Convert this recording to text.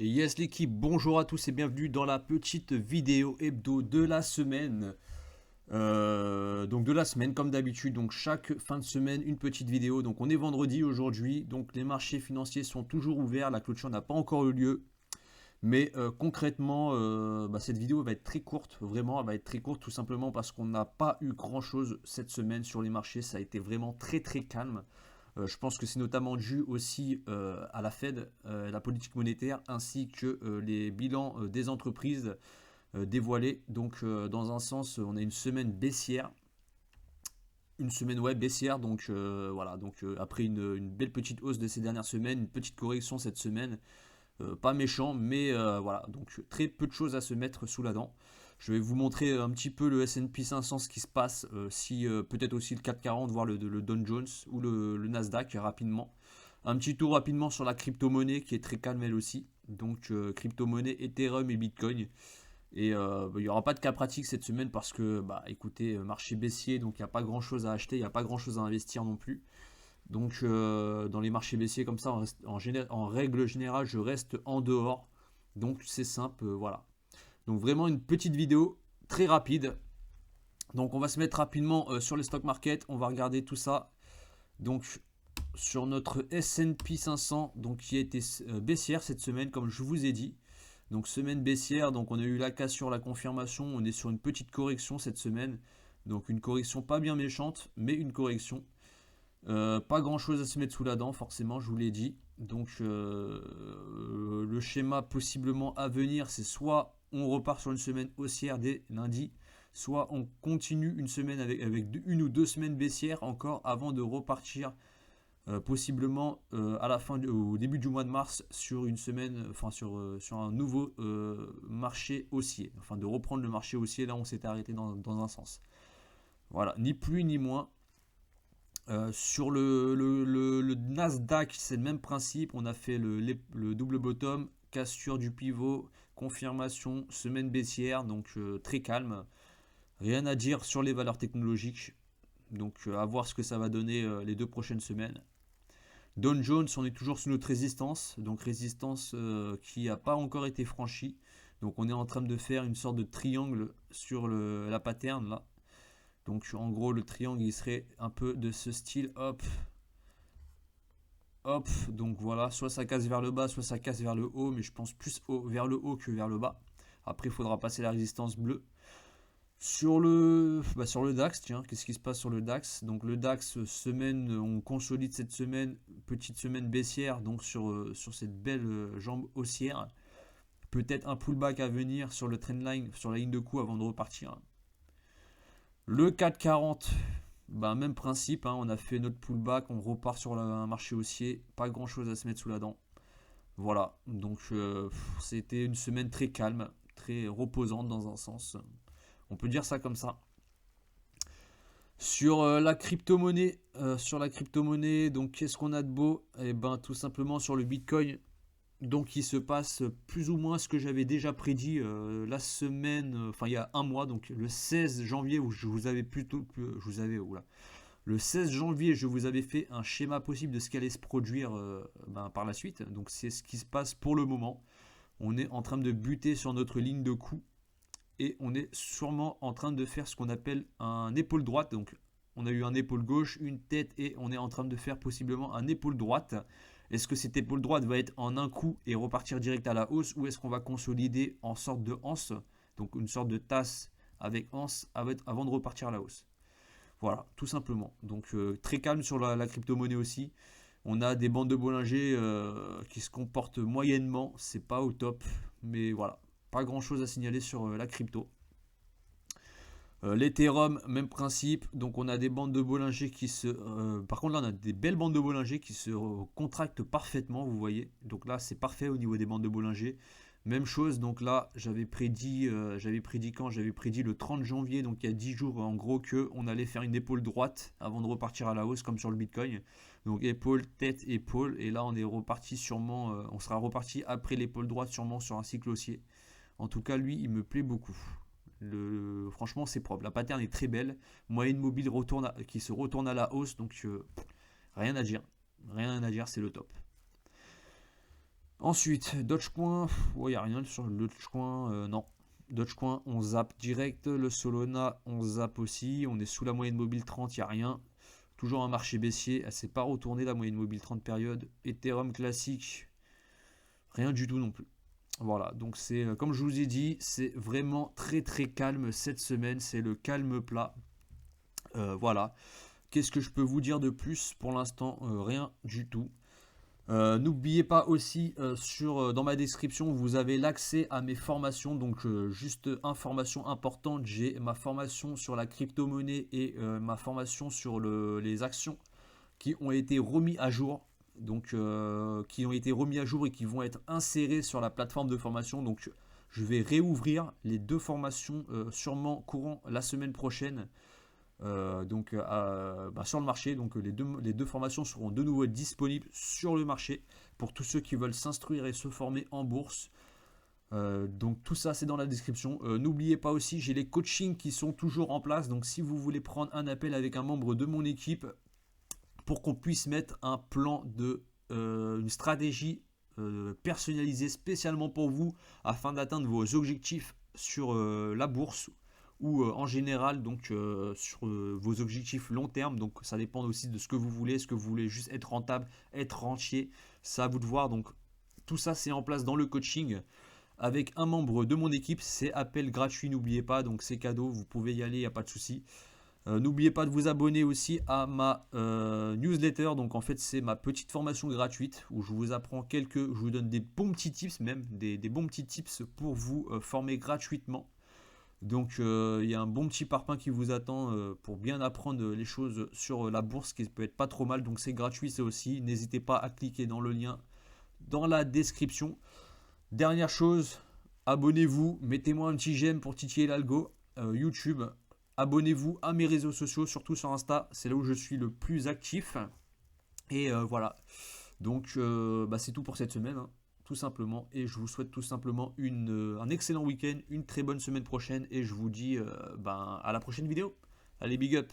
Et yes l'équipe, bonjour à tous et bienvenue dans la petite vidéo hebdo de la semaine. Donc de la semaine comme d'habitude, donc chaque fin de semaine une petite vidéo. Donc on est vendredi aujourd'hui, donc les marchés financiers sont toujours ouverts, la clôture n'a pas encore eu lieu. Mais concrètement, cette vidéo va être très courte, vraiment elle va être très courte tout simplement parce qu'on n'a pas eu grand chose cette semaine sur les marchés, ça a été vraiment très très calme. Je pense que c'est notamment dû aussi à la Fed, la politique monétaire, ainsi que les bilans des entreprises dévoilés. Donc dans un sens, on a une semaine baissière, une semaine ouais, baissière. Donc voilà, donc après une belle petite hausse de ces dernières semaines, une petite correction cette semaine. Pas méchant, mais voilà, donc très peu de choses à se mettre sous la dent. Je vais vous montrer un petit peu le S&P 500, ce qui se passe, si peut-être aussi le CAC 40, voire le Dow Jones ou le Nasdaq rapidement. Un petit tour rapidement sur la crypto-monnaie qui est très calme elle aussi. Donc crypto-monnaie, Ethereum et Bitcoin. Et il n'y aura pas de cas pratique cette semaine parce que, bah écoutez, marché baissier, donc il n'y a pas grand chose à acheter, il n'y a pas grand chose à investir non plus. Donc dans les marchés baissiers comme ça, en règle générale, je reste en dehors. Donc c'est simple, voilà. Donc vraiment une petite vidéo très rapide. Donc on va se mettre rapidement sur les stock market, on va regarder tout ça. Donc sur notre S&P 500, donc qui a été baissière cette semaine, comme je vous ai dit. Donc semaine baissière, donc on a eu la cassure, la confirmation, on est sur une petite correction cette semaine. Donc une correction pas bien méchante, mais une correction. Pas grand chose à se mettre sous la dent, forcément, je vous l'ai dit. Donc, le schéma possiblement à venir, c'est soit on repart sur une semaine haussière dès lundi, soit on continue une semaine avec une ou deux semaines baissières encore avant de repartir possiblement à la fin au début du mois de mars sur une semaine, enfin sur un nouveau marché haussier, enfin de reprendre le marché haussier là où on s'était arrêté dans un sens. Voilà, ni plus ni moins. Sur le Nasdaq, c'est le même principe. On a fait le double bottom, cassure du pivot, confirmation, semaine baissière, donc très calme. Rien à dire sur les valeurs technologiques. Donc à voir ce que ça va donner les 2 prochaines semaines. Dow Jones, on est toujours sous notre résistance, donc résistance qui n'a pas encore été franchie. Donc on est en train de faire une sorte de triangle sur la pattern là. Donc en gros le triangle il serait un peu de ce style, hop, hop, donc voilà, soit ça casse vers le bas, soit ça casse vers le haut, mais je pense plus vers le haut que vers le bas. Après il faudra passer la résistance bleue. Sur le DAX, tiens, qu'est-ce qui se passe sur le DAX? Donc le DAX, semaine, on consolide cette semaine, petite semaine baissière, donc sur cette belle jambe haussière. Peut-être un pullback à venir sur le trendline, sur la ligne de coup avant de repartir. Le CAC 40, même principe, hein, on a fait notre pullback, on repart sur un marché haussier, pas grand chose à se mettre sous la dent. Voilà, donc c'était une semaine très calme, très reposante dans un sens. On peut dire ça comme ça. Sur la crypto-monnaie, donc qu'est-ce qu'on a de beau? Eh ben tout simplement sur le Bitcoin, donc il se passe plus ou moins ce que j'avais déjà prédit la semaine, enfin il y a un mois, donc le 16 janvier où je vous avais le 16 janvier je vous avais fait un schéma possible de ce qui allait se produire par la suite. Donc c'est ce qui se passe pour le moment. On est en train de buter sur notre ligne de coup et on est sûrement en train de faire ce qu'on appelle un épaule droite. Donc on a eu un épaule gauche, une tête et on est en train de faire possiblement un épaule droite. Est-ce que cette épaule droite va être en un coup et repartir direct à la hausse, ou est-ce qu'on va consolider en sorte de anse, donc une sorte de tasse avec anse avant de repartir à la hausse? Voilà, tout simplement. Donc très calme sur la crypto-monnaie aussi. On a des bandes de Bollinger qui se comportent moyennement, c'est pas au top, mais voilà, pas grand chose à signaler sur la crypto. L'Ethereum, même principe. Donc on a des bandes de Bollinger qui se... par contre là on a des belles bandes de Bollinger qui se contractent parfaitement, vous voyez. Donc là c'est parfait au niveau des bandes de Bollinger. Même chose, donc là j'avais prédit quand? J'avais prédit le 30 janvier, donc il y a 10 jours en gros, qu'on allait faire une épaule droite avant de repartir à la hausse comme sur le Bitcoin. Donc épaule, tête, épaule. Et là on est reparti sûrement, on sera reparti après l'épaule droite sûrement sur un cycle haussier. En tout cas lui il me plaît beaucoup. Franchement c'est propre, la pattern est très belle, moyenne mobile qui se retourne à la hausse, donc rien à dire, c'est le top. Ensuite, Dogecoin, il n'y a rien sur le Dogecoin, non. Dogecoin, on zappe direct. Le Solana, on zappe aussi. On est sous la moyenne mobile 30, il n'y a rien. Toujours un marché baissier, elle ne s'est pas retournée la moyenne mobile 30 période. Ethereum classique, rien du tout non plus. Voilà, donc c'est comme je vous ai dit, c'est vraiment très très calme cette semaine, c'est le calme plat. Voilà, qu'est-ce que je peux vous dire de plus pour l'instant? Rien du tout. N'oubliez pas aussi dans ma description vous avez l'accès à mes formations, donc juste information importante, j'ai ma formation sur la crypto-monnaie et ma formation sur les actions qui ont été remis à jour, donc qui ont été remis à jour et qui vont être insérés sur la plateforme de formation. Donc je vais réouvrir les deux formations sûrement courant la semaine prochaine. Sur le marché, donc les deux formations seront de nouveau disponibles sur le marché pour tous ceux qui veulent s'instruire et se former en bourse. Donc tout ça c'est dans la description. N'oubliez pas aussi, j'ai les coachings qui sont toujours en place, donc si vous voulez prendre un appel avec un membre de mon équipe pour qu'on puisse mettre un plan une stratégie personnalisée spécialement pour vous afin d'atteindre vos objectifs sur la bourse ou en général donc sur vos objectifs long terme. Donc ça dépend aussi de ce que vous voulez. Est-ce que vous voulez juste être rentable, être rentier, c'est à vous de voir. Donc tout ça c'est en place dans le coaching avec un membre de mon équipe. C'est appel gratuit, n'oubliez pas, donc c'est cadeau, vous pouvez y aller, il n'y a pas de souci. N'oubliez pas de vous abonner aussi à ma newsletter. Donc en fait c'est ma petite formation gratuite où je vous apprends je vous donne des bons petits tips, même des bons petits tips pour vous former gratuitement. Donc il y a un bon petit parpaing qui vous attend pour bien apprendre les choses sur la bourse, qui peut être pas trop mal. Donc c'est gratuit, c'est aussi. N'hésitez pas à cliquer dans le lien dans la description. Dernière chose, abonnez-vous, mettez-moi un petit j'aime pour titiller l'algo. YouTube, abonnez-vous à mes réseaux sociaux, surtout sur Insta, c'est là où je suis le plus actif. Et voilà, donc c'est tout pour cette semaine, hein, tout simplement. Et je vous souhaite tout simplement un excellent week-end, une très bonne semaine prochaine. Et je vous dis à la prochaine vidéo. Allez, big up!